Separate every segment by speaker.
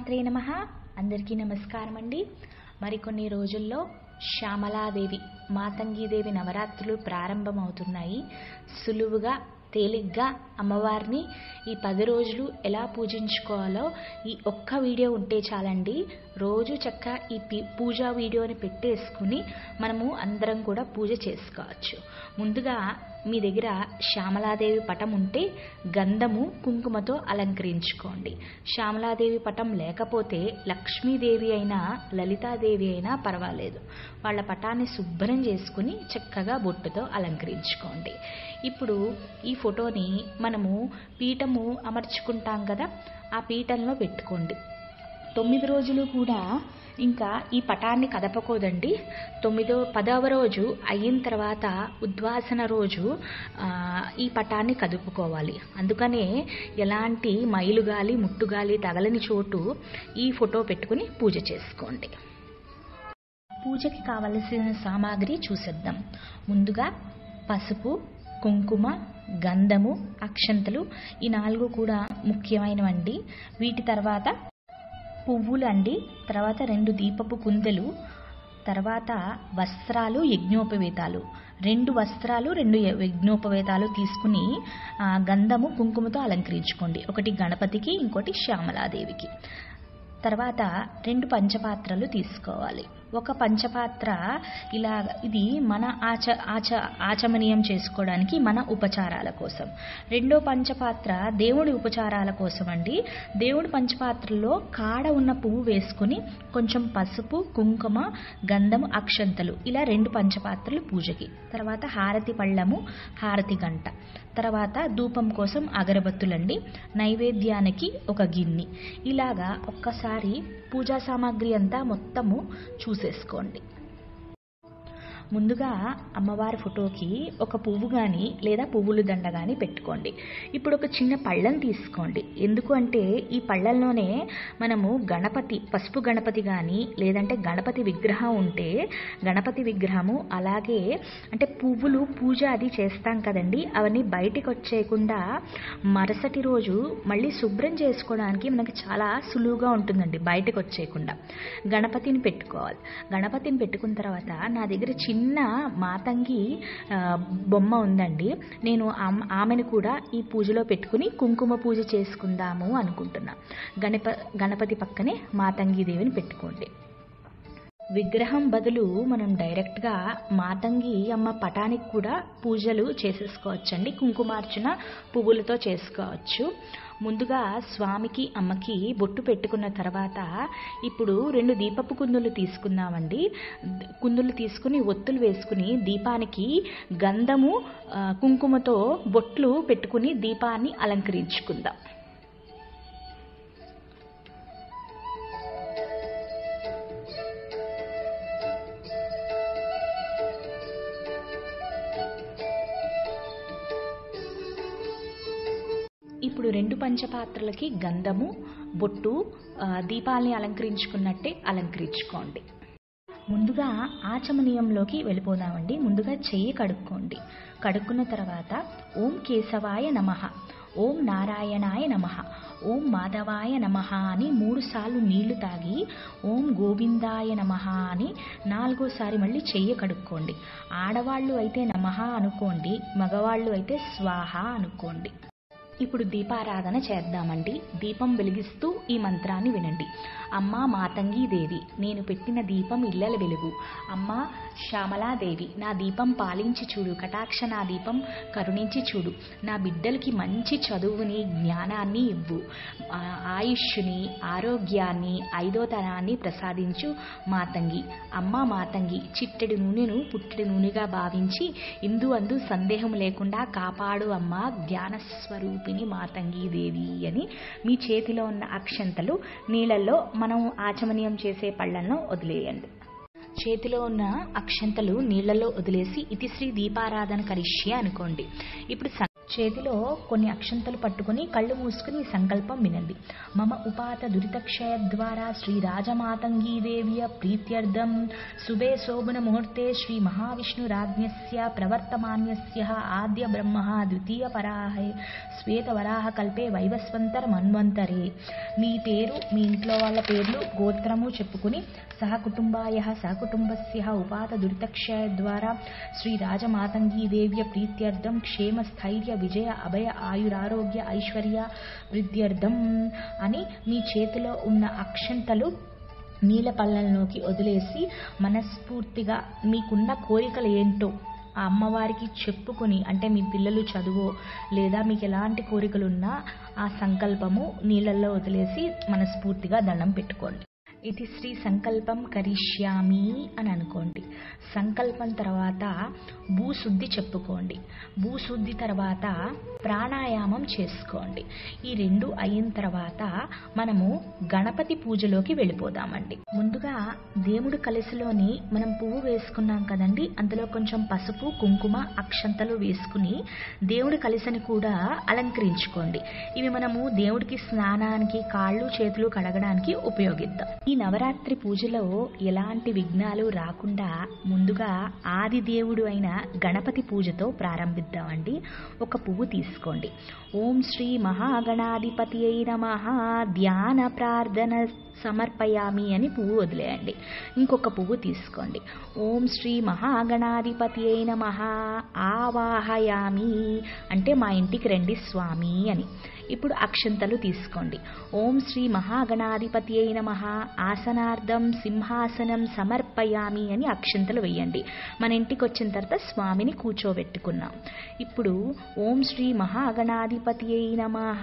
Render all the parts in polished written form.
Speaker 1: శ్రీమాత్రే నమః. అందరికీ నమస్కారం అండి. మరికొన్ని రోజుల్లో శ్యామలాదేవి మాతంగీదేవి నవరాత్రులు ప్రారంభమవుతున్నాయి. సులువుగా తేలిగ్గా అమ్మవారిని ఈ 10 రోజులు ఎలా పూజించుకోవాలో ఈ ఒక్క వీడియో ఉంటే చాలండి. రోజు చక్కగా ఈ పూజా వీడియోని పెట్టేసుకుని మనము అందరం కూడా పూజ చేసుకోవచ్చు. ముందుగా మీ దగ్గర శ్యామలాదేవి పటం ఉంటే గంధము కుంకుమతో అలంకరించుకోండి. శ్యామలాదేవి పటం లేకపోతే లక్ష్మీదేవి అయినా లలితాదేవి అయినా పర్వాలేదు. వాళ్ళ పటాన్ని శుభ్రం చేసుకుని చక్కగా బొట్టుతో అలంకరించుకోండి. ఇప్పుడు ఈ ఫోటోని మనము పీఠము అమర్చుకుంటాం కదా, ఆ పీఠంలో పెట్టుకోండి. 9 రోజులు కూడా ఇంకా ఈ పటాన్ని కదపకూడదండి. 10వ రోజు అయిన తర్వాత ఉద్వాసన రోజు ఈ పటాన్ని కదుపుకోవాలి. అందుకనే ఎలాంటి మైలుగాలి ముట్టుగాలి తగలని చోటు ఈ ఫోటో పెట్టుకుని పూజ చేసుకోండి. పూజకి కావలసిన సామాగ్రి చూసేద్దాం. ముందుగా పసుపు, కుంకుమ, గంధము, అక్షంతలు, ఈ 4 కూడా ముఖ్యమైనవండి. వీటి తర్వాత పువ్వులు అండి, తర్వాత 2 దీపపు కుందెలు, తర్వాత వస్త్రాలు, యజ్ఞోపవేతాలు, 2 వస్త్రాలు 2 యజ్ఞోపవేతాలు తీసుకుని గంధము కుంకుమతో అలంకరించుకోండి. ఒకటి గణపతికి, ఇంకోటి శ్యామలాదేవికి. తర్వాత 2 పంచపాత్రలు తీసుకోవాలి. ఒక పంచపాత్ర ఇది మన ఆచమనీయం చేసుకోవడానికి, మన ఉపచారాల కోసం. 2వ పంచపాత్ర దేవుడి ఉపచారాల కోసం అండి. దేవుడి పంచపాత్రలో కాడ ఉన్న పువ్వు వేసుకుని కొంచెం పసుపు, కుంకుమ, గంధము, అక్షంతలు, ఇలా 2 పంచపాత్రలు పూజకి. తర్వాత హారతి పళ్ళము, హారతి గంట, తర్వాత ధూపం కోసం అగరబత్తులండి, నైవేద్యానికి ఒక గిన్నె. ఇలాగా ఒక్కసారి పూజా సామాగ్రి అంతా మొత్తము చూసేసుకోండి. ముందుగా అమ్మవారి ఫోటోకి ఒక పువ్వు కానీ లేదా పువ్వుల దండ కానీ పెట్టుకోండి. ఇప్పుడు ఒక చిన్న పళ్ళం తీసుకోండి. ఎందుకు అంటే ఈ పళ్ళల్లోనే మనము పసుపు గణపతి కానీ లేదంటే గణపతి విగ్రహం ఉంటే గణపతి విగ్రహము, అలాగే అంటే పువ్వులు పూజ అది చేస్తాం కదండి, అవన్నీ బయటికి వచ్చేయకుండా మరుసటి రోజు మళ్ళీ శుభ్రం చేసుకోవడానికి మనకి చాలా సులువుగా ఉంటుందండి. బయటకు వచ్చేయకుండా గణపతిని పెట్టుకోవాలి. గణపతిని పెట్టుకున్న తర్వాత నా దగ్గర చిన్న మాతంగి బొమ్మ ఉందండి. నేను ఆమెను కూడా ఈ పూజలో పెట్టుకుని కుంకుమ పూజ చేసుకుందాము అనుకుంటున్నా. గణపతి పక్కనే మాతంగీదేవిని పెట్టుకోండి. విగ్రహం బదులు మనం డైరెక్ట్గా మాతంగి అమ్మ పటానికి కూడా పూజలు చేసేసుకోవచ్చండి. కుంకుమార్చన పువ్వులతో చేసుకోవచ్చు. ముందుగా స్వామికి అమ్మకి బొట్టు పెట్టుకున్న తర్వాత ఇప్పుడు 2 దీపపు కుందులు తీసుకుందామండి. కుందులు తీసుకుని ఒత్తులు వేసుకుని దీపానికి గంధము కుంకుమతో బొట్లు పెట్టుకుని దీపాన్ని అలంకరించుకుందాం. ఇప్పుడు 2 పంచపాత్రలకి గంధము బొట్టు దీపాలని అలంకరించుకున్నట్టే అలంకరించుకోండి. ముందుగా ఆచమనీయంలోకి వెళ్ళిపోదామండి. ముందుగా చెయ్యి కడుక్కోండి. కడుక్కున్న తర్వాత ఓం కేశవాయ నమః, ఓం నారాయణాయ నమః, ఓం మాధవాయ నమః అని 3 సార్లు నీళ్లు తాగి ఓం గోవిందాయ నమః అని 4వసారి మళ్ళీ చెయ్యి కడుక్కోండి. ఆడవాళ్ళు అయితే నమః అనుకోండి, మగవాళ్ళు అయితే స్వాహ అనుకోండి. ఇప్పుడు దీపారాధన చేద్దామండి. దీపం వెలిగిస్తూ ఈ మంత్రాన్ని వినండి. అమ్మా మాతంగీదేవి, నేను పెట్టిన దీపం ఇళ్ళల వెలుగు. అమ్మా శ్యామలాదేవి, నా దీపం పాలించి చూడు. కటాక్ష నా దీపం కరుణించి చూడు. నా బిడ్డలకి మంచి చదువుని, జ్ఞానాన్ని ఇవ్వు. ఆయుష్ని, ఆరోగ్యాన్ని, 5వ తరాన్ని ప్రసాదించు మాతంగి. అమ్మా మాతంగి, చిట్టెడి నూనెను పుట్టెడి నూనెగా భావించి ఇందు అందు సందేహం లేకుండా కాపాడు అమ్మా జ్ఞానస్వరూప మాతంగీదేవి అని మీ చేతిలో ఉన్న అక్షంతలు నీళ్ళల్లో మనం ఆచమనీయం చేసే పళ్ళల్లో వదిలేయండి. చేతిలో ఉన్న అక్షంతలు నీళ్లలో వదిలేసి ఇతిశ్రీ దీపారాధన కరిష్య అనుకోండి. ఇప్పుడు చేతిలో కొన్ని అక్షంతలు పట్టుకుని కళ్ళు మూసుకుని సంకల్పం వినండి. మమ ఉపాత దురితక్షయ ద్వారా శ్రీ రాజమాతంగీదేవ్య ప్రీత్యర్థం శుభే శోభన ముహూర్తే శ్రీ మహావిష్ణురాజ్ఞస్య ప్రవర్తమాన్యస్య ఆద్య బ్రహ్మ ద్వితీయ పరాహే శ్వేతవరాహ కల్పే వైవస్వంతర మన్వంతరే. మీ పేరు, మీ ఇంట్లో వాళ్ళ పేర్లు, గోత్రము చెప్పుకుని సహకుటుంబాయ సహకుటుంబస్య ఉపాత దురితక్షయ ద్వారా శ్రీ రాజమాతంగీదేవ్య ప్రీత్యర్థం క్షేమ స్థైర్య విజయ అభయ ఆయురారోగ్య ఐశ్వర్య వృద్ధ్యర్థం అని మీ చేతిలో ఉన్న అక్షంతలు నీళ్ళ పళ్ళల్లోకి వదిలేసి మనస్ఫూర్తిగా మీకున్న కోరికలు ఏంటో ఆ అమ్మవారికి చెప్పుకొని, అంటే మీ పిల్లలు చదువో లేదా మీకు ఎలాంటి కోరికలున్నా ఆ సంకల్పము నీళ్ళల్లో వదిలేసి మనస్ఫూర్తిగా దండం పెట్టుకోండి. ఇది శ్రీ సంకల్పం కరిష్యామి అని అనుకోండి. సంకల్పం తర్వాత భూశుద్ధి చెప్పుకోండి. భూశుద్ధి తర్వాత ప్రాణాయామం చేసుకోండి. ఈ రెండు అయిన తర్వాత మనము గణపతి పూజలోకి వెళ్ళిపోదామండి. ముందుగా దేవుడు కలశలోని మనం పువ్వు వేసుకున్నాం కదండి, అందులో కొంచెం పసుపు కుంకుమ అక్షంతలు వేసుకుని దేవుడి కలశని కూడా అలంకరించుకోండి. ఇవి మనము దేవుడికి స్నానానికి కాళ్ళు చేతులు కడగడానికి ఉపయోగిద్దాం. ఈ నవరాత్రి పూజలో ఎలాంటి విఘ్నాలు రాకుండా ముందుగా ఆది దేవుడు అయిన గణపతి పూజతో ప్రారంభిద్దామండి. ఒక పువ్వు తీసుకోండి. ఓం శ్రీ మహాగణాధిపతి నమః ధ్యాన ప్రార్థన సమర్పయామి అని పువ్వు వదిలేయండి. ఇంకొక పువ్వు తీసుకోండి. ఓం శ్రీ మహాగణాధిపతి నమః ఆవాహయామి అంటే మా ఇంటికి రండి స్వామి అని. ఇప్పుడు అక్షంతలు తీసుకోండి. ఓం శ్రీ మహాగణాధిపతి నమః ఆసనార్థం సింహాసనం సమర్పయామి అని అక్షంతలు వేయండి. మన ఇంటికి వచ్చిన తర్వాత స్వామిని కూర్చోబెట్టుకున్నాం. ఇప్పుడు ఓం శ్రీ మహాగణాధిపతి నమః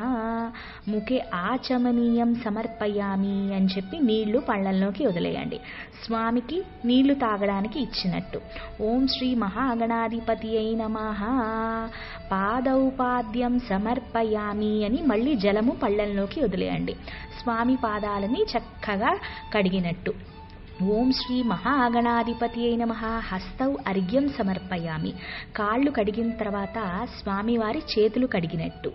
Speaker 1: ముఖే ఆచమనీయం సమర్పయామి అని చెప్పి నీళ్లు పళ్ళల్లోకి వదిలేయండి. స్వామికి నీళ్లు తాగడానికి ఇచ్చినట్టు. ఓం శ్రీ మహాగణాధిపతి నమః పాదౌపాద్యం సమర్పయామి అని మళ్ళీ జలము పళ్ళల్లోకి వదిలేయండి. స్వామి పాదాలని చక్కగా కడిగినట్టు. ఓం శ్రీ మహాగణాధిపతి నమః హస్తౌ అర్ఘ్యం సమర్పయామి కాళ్ళు కడిగిన తర్వాత స్వామివారి చేతులు కడిగినట్టు.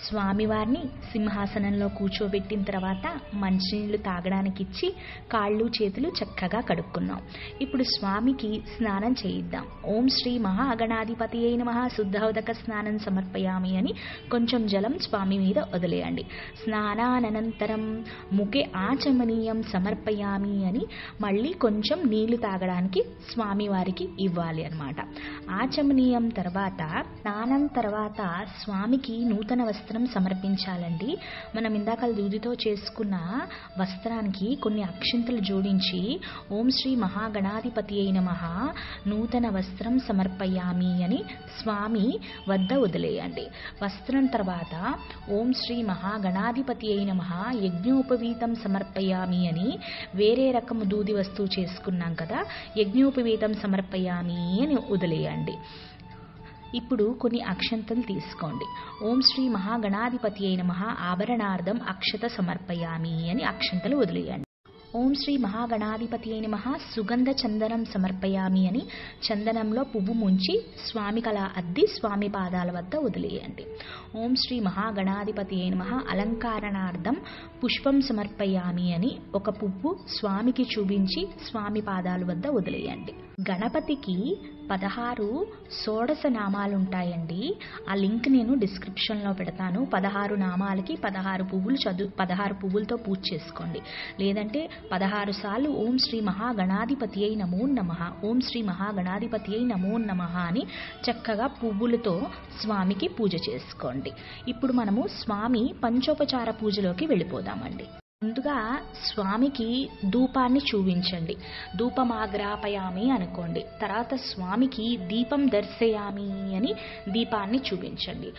Speaker 1: స్వామివారిని సింహాసనంలో కూర్చోబెట్టిన తర్వాత మంచినీళ్ళు తాగడానికి ఇచ్చి కాళ్ళు చేతులు చక్కగా కడుక్కున్నాం. ఇప్పుడు స్వామికి స్నానం చేయిద్దాం. ఓం శ్రీ మహాగణాధిపతి నమః శుద్ధోదక స్నానం సమర్పయామి అని కొంచెం జలం స్వామి మీద వదిలేయండి. స్నానానంతరం ముఖే ఆచమనీయం సమర్పయామి అని మళ్ళీ కొంచెం నీళ్లు తాగడానికి స్వామివారికి ఇవ్వాలి అన్నమాట. ఆచమనీయం తర్వాత స్నానం తర్వాత స్వామికి నూతన వస్త్రం సమర్పించాలండి. మనం ఇందాక దూదితో చేసుకున్న వస్త్రానికి కొన్ని అక్షింతలు జోడించి ఓం శ్రీ మహాగణాధిపతి నమః నూతన వస్త్రం సమర్పయామి అని స్వామి వద్ద వదిలేయండి. వస్త్రం తర్వాత ఓం శ్రీ మహాగణాధిపతి నమః యజ్ఞోపవీతం సమర్పయామి అని వేరే రకము దూది వస్తువు చేసుకున్నాం కదా, యజ్ఞోపవీతం సమర్పయామి అని వదిలేయండి. ఇప్పుడు కొన్ని అక్షంతలు తీసుకోండి. ఓం శ్రీ మహాగణాధిపతి నమః ఆభరణార్థం అక్షత సమర్పయామి అని అక్షంతలు వదిలేయండి. ఓం శ్రీ మహాగణాధిపతి నమః సుగంధ చందనం సమర్పయామి అని చందనంలో పువ్వు ముంచి స్వామికి అలా అద్ది స్వామి పాదాల వద్ద వదిలేయండి. ఓం శ్రీ మహాగణాధిపతి నమః అలంకరణార్థం పుష్పం సమర్పయామి అని ఒక పువ్వు స్వామికి చూపించి స్వామి పాదాల వద్ద వదిలేయండి. గణపతికి 16 షోడశ నామాలుంటాయండి. ఆ లింక్ నేను డిస్క్రిప్షన్లో పెడతాను. 16 నామాలకి 16 పువ్వులతో పూజ చేసుకోండి. లేదంటే 16 సార్లు ఓం శ్రీ మహాగణాధిపతి నమో నమః ఓం శ్రీ మహాగణాధిపతి నమో నమః అని చక్కగా పువ్వులతో స్వామికి పూజ చేసుకోండి. ఇప్పుడు మనము స్వామి పంచోపచార పూజలోకి వెళ్ళిపోదామండి. ముందుగా స్వామికి ధూపాన్ని చూపించండి. ధూపమాగ్రాపయామి అనుకోండి. తర్వాత స్వామికి దీపం దర్శయామి అని దీపాన్ని చూపించండి.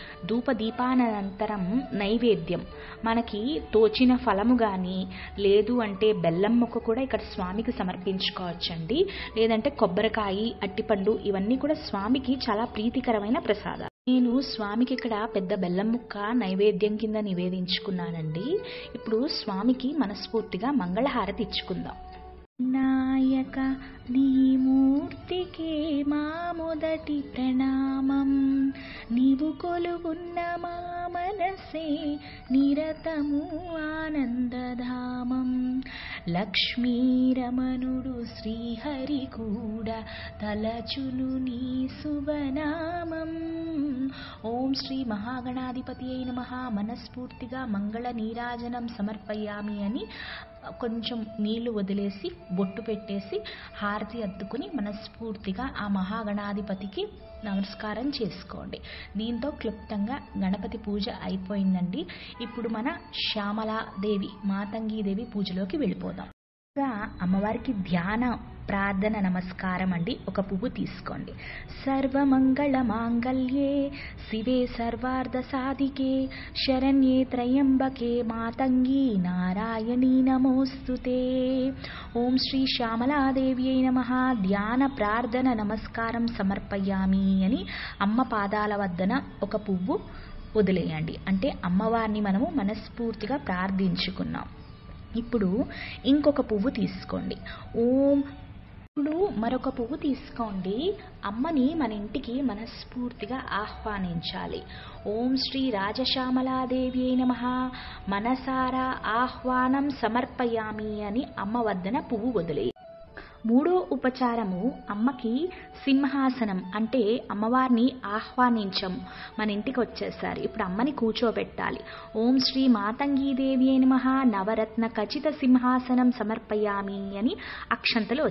Speaker 1: దీపానంతరం నైవేద్యం మనకి తోచిన ఫలము కానీ లేదు అంటే బెల్లం ముక్క కూడా ఇక్కడ స్వామికి సమర్పించుకోవచ్చండి. లేదంటే కొబ్బరికాయ అట్టిపండు ఇవన్నీ కూడా స్వామికి చాలా ప్రీతికరమైన ప్రసాదాలు. నేను స్వామికి ఇక్కడ పెద్ద బెల్లం ముక్క నైవేద్యం కింద నివేదించుకున్నానండి. ఇప్పుడు స్వామికి మనస్ఫూర్తిగా మంగళహారతి ఇచ్చుకుందాం. వినాయక నీ మూర్తి మూర్తికే మా మొదటి ప్రణామం. నీవు కొలువున్న మా మనసే నిరతము ఆనందధామం. లక్ష్మీరమణుడు శ్రీహరి కూడా తలచును నీ శుభనామం. ఓం శ్రీ మహాగణాధిపతియే నమః. మనస్ఫూర్తిగా మంగళ నీరాజనం సమర్పయామి అని కొంచెం నీళ్లు వదిలేసి బొట్టు పెట్టేసి హారతి అద్దుకుని మనస్ఫూర్తిగా ఆ మహాగణాధిపతికి నమస్కారం చేసుకోండి. దీంతో క్లుప్తంగా గణపతి పూజ అయిపోయిందండి. ఇప్పుడు మన శ్యామలాదేవి మాతంగీదేవి పూజలోకి వెళ్ళిపోదాం. అమ్మవారికి ధ్యాన ప్రార్థన నమస్కారం అండి. ఒక పువ్వు తీసుకోండి. సర్వమంగళ మాంగళ్యే శివే సర్వార్థ సాధికే శరణ్యే త్రయంబకే మాతంగి నారాయణీ నమోస్తుతే. ఓం శ్రీ శ్యామలాదేవ్యై నమః. ధ్యాన ప్రార్థన నమస్కారం సమర్పయామి అని అమ్మ పాదాల వద్దన ఒక పువ్వు వదిలేయండి. అంటే అమ్మవారిని మనము మనస్ఫూర్తిగా ప్రార్థించుకున్నాం. ఇప్పుడు ఇంకొక పువ్వు తీసుకోండి. ఇప్పుడు మరొక పువ్వు తీసుకోండి. అమ్మని మన ఇంటికి మనస్ఫూర్తిగా ఆహ్వానించాలి. ఓం శ్రీ రాజశ్యామలాదేవ్యై నమః. మనసారా ఆహ్వానం సమర్పయామి అని అమ్మ వద్దన పువ్వు వదిలే. మూడో ఉపచారము అమ్మకి సింహాసనం, అంటే అమ్మవారిని ఆహ్వానించము, మన ఇంటికి వచ్చేసారు. ఇప్పుడు అమ్మని కూర్చోబెట్టాలి. ఓం శ్రీ మాతంగీదేవి నమః. నవరత్న ఖచ్చిత సింహాసనం సమర్పయామి అని అక్షంతలు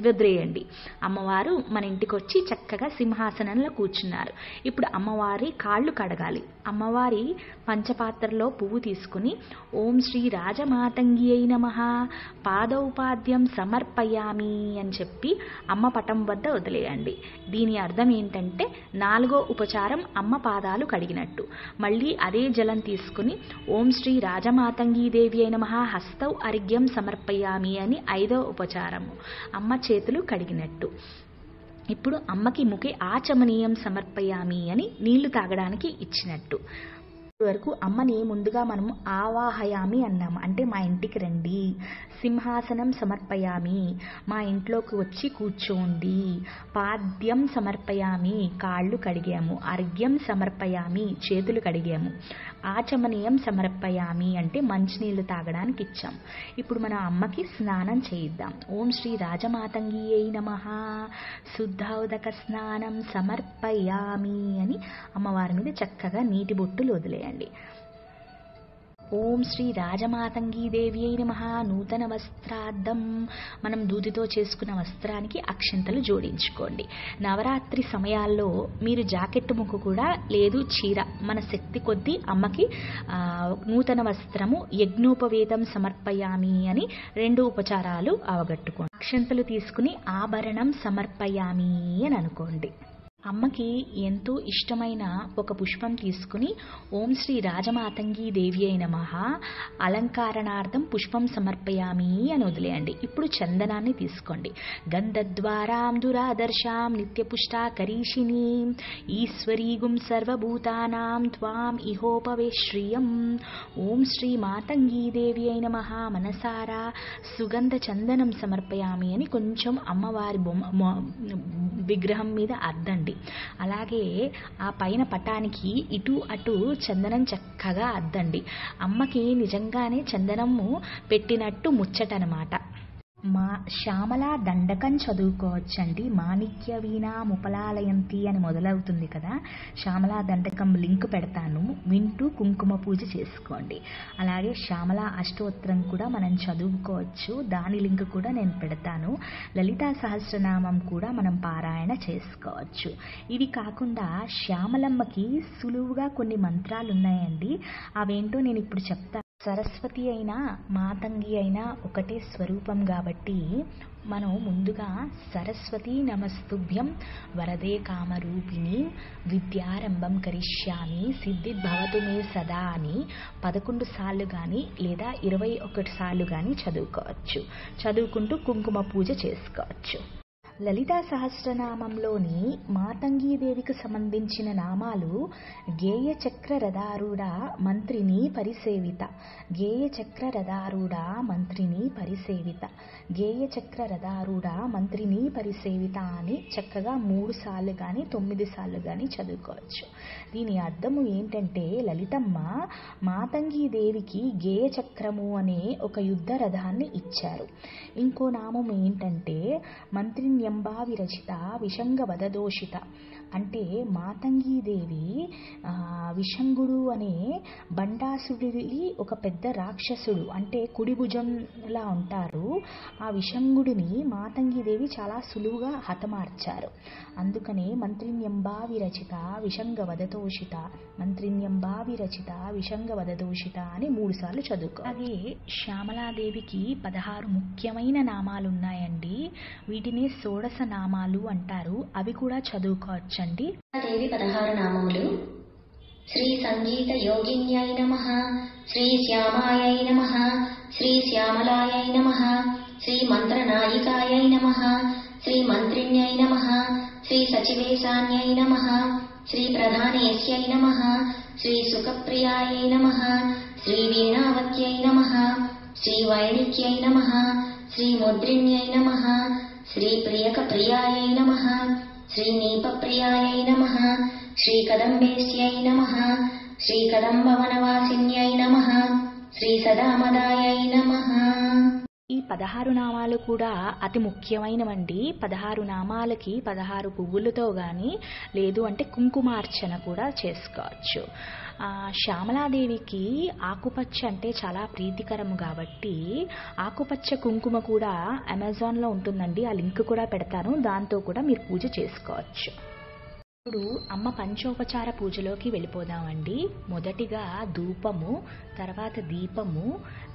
Speaker 1: వదిలేయండి. అమ్మవారు మన ఇంటికి వచ్చి చక్కగా సింహాసనంలో కూర్చున్నారు. ఇప్పుడు అమ్మవారి కాళ్ళు కడగాలి. అమ్మవారి పంచపాత్రలో పువ్వు తీసుకుని ఓం శ్రీ రాజమాతంగి అయి నమః పాదౌపాద్యం సమర్పయామి అని చెప్పి అమ్మ పటం వద్ద వదిలేయండి. దీని అర్థం ఏంటంటే 4వ ఉపచారం అమ్మ పాదాలు కడిగినట్టు. మళ్ళీ అదే జలం తీసుకుని ఓం శ్రీ రాజమాతంగీదేవి అయి నమః హస్తౌ అర్ఘ్యం సమర్పయామి అని 5వ ఉపచారము అమ్మ చేతులు కడిగినట్టు. ఇప్పుడు అమ్మకి ముఖే ఆచమనీయం సమర్పయామి అని నీళ్లు తాగడానికి ఇచ్చినట్టు. వరకు అమ్మని ముందుగా మనము ఆవాహయామి అన్నాము, అంటే మా ఇంటికి రండి. సింహాసనం సమర్పయామి, మా ఇంట్లోకి వచ్చి కూర్చోండి. పాద్యం సమర్పయామి, కాళ్ళు కడిగాము. అర్ఘ్యం సమర్పయామి, చేతులు కడిగాము. ఆచమనీయం సమర్పయామి అంటే మంచినీళ్లు తాగడానికి ఇచ్చాం. ఇప్పుడు మనం అమ్మకి స్నానం చేయిద్దాం. ఓం శ్రీ రాజమాతంగి అయి నమః శుద్ధోదక స్నానం సమర్పయామి అని అమ్మవారి మీద చక్కగా నీటి బొట్టులు వదిలేయండి. ఓం శ్రీ రాజమాతంగీదేవి అయి నమః నూతన వస్త్రార్థం, మనం దూదితో చేసుకున్న వస్త్రానికి అక్షంతలు జోడించుకోండి. నవరాత్రి సమయాల్లో మీరు జాకెట్ ముక్కు కూడా లేదు చీర, మన శక్తి కొద్దీ అమ్మకి నూతన వస్త్రము యజ్ఞోపవేతం సమర్పయామి అని 2 ఉపచారాలు అవగట్టుకోండి. అక్షంతలు తీసుకుని ఆభరణం సమర్పయామి అని అనుకోండి. అమ్మకి ఎంతో ఇష్టమైన ఒక పుష్పం తీసుకుని ఓం శ్రీ రాజమాతంగీదేవి అయి నమః అలంకరణార్థం పుష్పం సమర్పయామి అని వదిలేయండి. ఇప్పుడు చందనాన్ని తీసుకోండి. గంధద్వారాం దురాదర్శాం నిత్యపుష్టాకరీషిణి ఈశ్వరీగుం సర్వభూతానాం త్వాం ఇహోపవేశ్రియం. ఓం శ్రీ మాతంగీదేవి అయి నమః మనసారా సుగంధ చందనం సమర్పయామి అని కొంచెం అమ్మవారి విగ్రహం మీద అద్దండి. అలాగే ఆ పైన పటానికి ఇటు అటు చందనం చక్కగా అద్దండి. అమ్మకి నిజంగానే చందనము పెట్టినట్టు ముచ్చటనమాట. మా శ్యామల దండకం చదువుకోవచ్చండి. మాణిక్య వీణా ముపలాలయంతి అని మొదలవుతుంది కదా. శ్యామల దండకం లింక్ పెడతాను, వింటూ కుంకుమ పూజ చేసుకోండి. అలాగే శ్యామల అష్టోత్తరం కూడా మనం చదువుకోవచ్చు, దాని లింక్ కూడా నేను పెడతాను. లలితా సహస్రనామం కూడా మనం పారాయణ చేసుకోవచ్చు. ఇవి కాకుండా శ్యామలమ్మకి సులువుగా కొన్ని మంత్రాలు ఉన్నాయండి. అవేంటో నేను ఇప్పుడు చెప్తాను. సరస్వతి అయినా మాతంగి అయినా ఒకటే స్వరూపం కాబట్టి మనం ముందుగా సరస్వతి నమస్తుభ్యం వరదే కామరూపిణి విద్యారంభం కరిష్యామి సిద్ధిర్భవతు మే సదా అని 11 సార్లు కానీ లేదా 21 సార్లు కానీ చదువుకోవచ్చు. చదువుకుంటూ కుంకుమ పూజ చేసుకోవచ్చు. లలితా సహస్రనామంలోని మాతంగీదేవికి సంబంధించిన నామాలు గేయ చక్ర రథారూఢ మంత్రిని పరిసేవిత, గేయ చక్ర రథారూఢ మంత్రిని పరిసేవిత, గేయ చక్ర రథారూఢ మంత్రిని పరిసేవిత అని చక్కగా 3 సార్లు కానీ 9 సార్లు కానీ చదువుకోవచ్చు. దీని అర్థము ఏంటంటే లలితమ్మ మాతంగీదేవికి గేయ చక్రము అనే ఒక యుద్ధ రథాన్ని ఇచ్చారు. ఇంకో నామం ఏంటంటే మంత్రిణ్యంబా విరచిత విషంగ వదదోషిత, అంటే మాతంగీదేవి విషంగుడు అనే బండాసుడి ఒక పెద్ద రాక్షసుడు, అంటే కుడి భుజంలా ఉంటారు. ఆ విషంగుడిని మాతంగీదేవి చాలా సులువుగా హతమార్చారు. అందుకనే మంత్రిణ్యంబా విరచిత విషంగ వదతోషిత, మంత్రిణ్యంబా విరచిత విషంగ వదదోషిత అని 3 సార్లు చదువుకో. అలాగే శ్యామలాదేవికి 16 ముఖ్యమైన నామాలు ఉన్నాయండి. వీటిని షోడశ నామాలు అంటారు. అవి కూడా చదువుకోవచ్చండి.
Speaker 2: దేవి 16 నామములు: శ్రీ సంగీత యోగిన్యై నమః, శ్రీ శ్యామాయై నమః, శ్రీ శ్యామలాయై నమః, శ్రీ మంత్రనాయికాయై నమః, శ్రీ మంత్రిణ్యై నమః, శ్రీ సచివేశాన్యై నమః, శ్రీ ప్రధానేశ్యై నమః, శ్రీ సుఖప్రియాయై నమః, శ్రీ వీణావత్యై నమః, శ్రీ వైణిక్యై నమః, శ్రీ ముద్రిణ్యై నమః, శ్రీ ప్రియకప్రియాయై నమః, శ్రీ నీపప్రియాయై నమః, శ్రీ కదంబేశ్యై నమః, శ్రీ కదంబవనవాసిన్యై నమః, శ్రీ సదామదాయై నమః.
Speaker 1: ఈ 16 నామాలు కూడా అతి ముఖ్యమైనవండి. 16 నామాలకి 16 పువ్వులతో కానీ లేదు అంటే కుంకుమార్చన కూడా చేసుకోవచ్చు. శ్యామలాదేవికి ఆకుపచ్చ అంటే చాలా ప్రీతికరము కాబట్టి ఆకుపచ్చ కుంకుమ కూడా అమెజాన్లో ఉంటుందండి. ఆ లింక్ కూడా పెడతాను. దాంతో కూడా మీరు పూజ చేసుకోవచ్చు. ఇప్పుడు అమ్మ పంచోపచార పూజలోకి వెళ్ళిపోదామండి. మొదటిగా ధూపము, తర్వాత దీపము,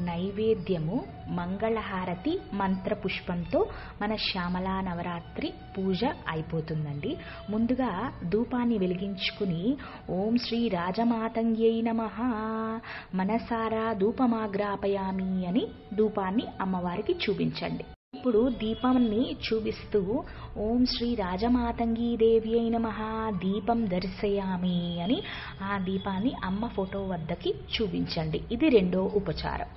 Speaker 1: నైవేద్యము, మంగళహారతి, మంత్రపుష్పంతో మన శ్యామలా నవరాత్రి పూజ అయిపోతుందండి. ముందుగా ధూపాన్ని వెలిగించుకుని ఓం శ్రీ రాజమాతంగ్యై నమః మనసారా ధూపమాగ్రాపయామి అని ధూపాన్ని అమ్మవారికి చూపించండి. ఇప్పుడు దీపాన్ని చూపిస్తూ ఓం శ్రీ రాజమాతంగీదేవ్యై నమః దీపం దర్శయామి అని ఆ దీపాన్ని అమ్మ ఫోటో వద్దకి చూపించండి. ఇది 2వ ఉపచారం.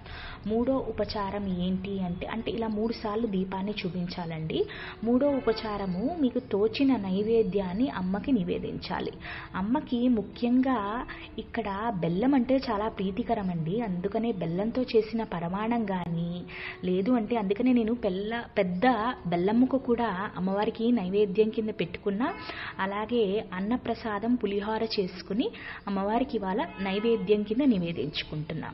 Speaker 1: 3వ ఉపచారం ఏంటి అంటే ఇలా 3 సార్లు దీపాన్ని చూపించాలండి. 3వ ఉపచారము మీకు తోచిన నైవేద్యాన్ని అమ్మకి నివేదించాలి. అమ్మకి ముఖ్యంగా ఇక్కడ బెల్లం అంటే చాలా ప్రీతికరం అండి. అందుకనే బెల్లంతో చేసిన పరమాణం కానీ లేదు అంటే అందుకనే నేను పెద్ద బెల్లం ముక్క కూడా అమ్మవారికి నైవేద్యం కింద పెట్టుకున్నా. అలాగే అన్నప్రసాదం పులిహోర చేసుకుని అమ్మవారికి ఇవాళ నైవేద్యం కింద నివేదించుకుంటున్నా.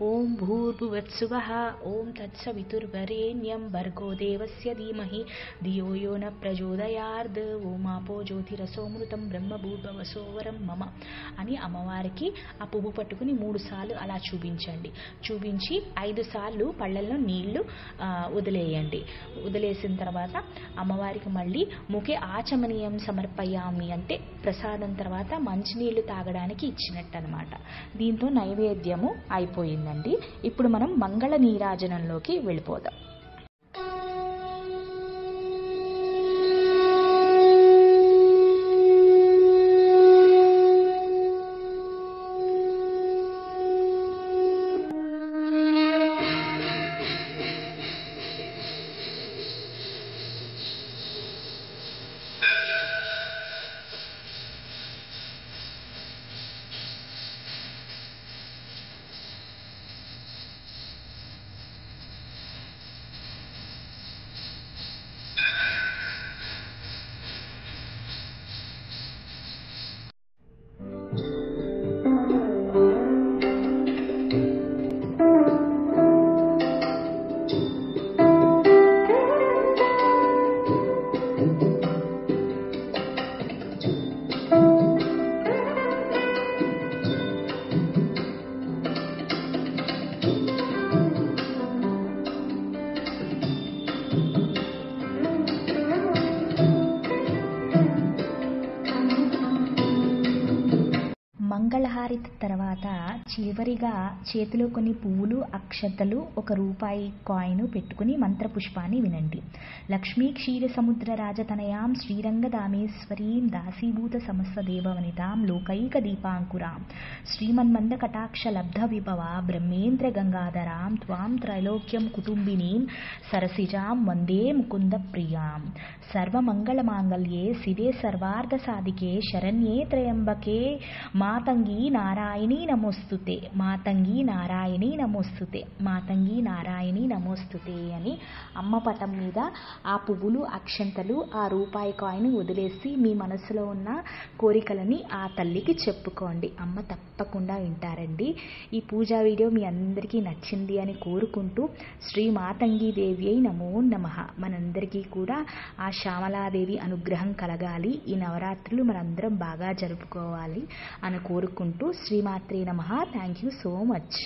Speaker 1: ఓం భూర్భువత్సువః ఓం తత్సవితుర్వరేణ్యం భర్గో దేవస్య ధీమహి ధియో యో న ప్రచోదయాత్ ఓమాపో జ్యోతిరసోమృతం బ్రహ్మభూర్భువస్సోవరం మమ అని అమ్మవారికి ఆ పువ్వు పట్టుకుని 3 సార్లు అలా చూపించండి. చూపించి 5 సార్లు పళ్ళల్లో నీళ్లు వదిలేయండి. వదిలేసిన తర్వాత అమ్మవారికి మళ్ళీ ముఖే ఆచమనీయం సమర్పయామి అంటే ప్రసాదం తర్వాత మంచినీళ్లు తాగడానికి ఇచ్చినట్టు అనమాట. దీంతో నైవేద్యము అయిపోయిందండి. ఇప్పుడు మనం మంగళ నీరాజనంలోకి వెళ్ళిపోదాం. హారతి తర్వాత చివరిగా చేతిలో కొన్ని పువ్వులు, అక్షతలు, ₹1 కాయిన్ పెట్టుకుని మంత్రపుష్పాన్ని వినండి. లక్ష్మీ క్షీర సముద్ర రాజతనయాం శ్రీరంగదామేశ్వరీం దాసీభూత సమస్త దేవవనితాం లోకైక దీపాంకురాం శ్రీమన్మంద కటాక్ష లబ్ధ విభవ బ్రహ్మేంద్ర గంగాధరాం త్వాం త్రైలోక్యం కుటుంబినీం సరసిజాం వందే ముకుంద ప్రియాం. సర్వమంగళమాంగళ్యే శివే సర్వార్థ సాధికే శరణ్యే త్రయంబకే మాతంగి నారాయణీ నమోస్తుతే, మాతంగి నారాయణీ నమోస్తుతే, మాతంగి నారాయణీ నమోస్తుతే అని అమ్మ పటం మీద ఆ పువ్వులు, అక్షంతలు, ఆ ₹1 కాయిన్ వదిలేసి మీ మనసులో ఉన్న కోరికలని ఆ తల్లికి చెప్పుకోండి. అమ్మ తప్పకుండా వింటారండి. ఈ పూజా వీడియో మీ అందరికీ నచ్చింది అని కోరుకుంటూ శ్రీ మాతంగి దేవి అయి నమో నమః. మనందరికీ కూడా ఆ శ్యామలాదేవి అనుగ్రహం కలగాలి. ఈ నవరాత్రులు మనందరం బాగా జరుపుకోవాలి అని కోరుకుంటూ శ్రీమాత్రే నమః. Thank you so much.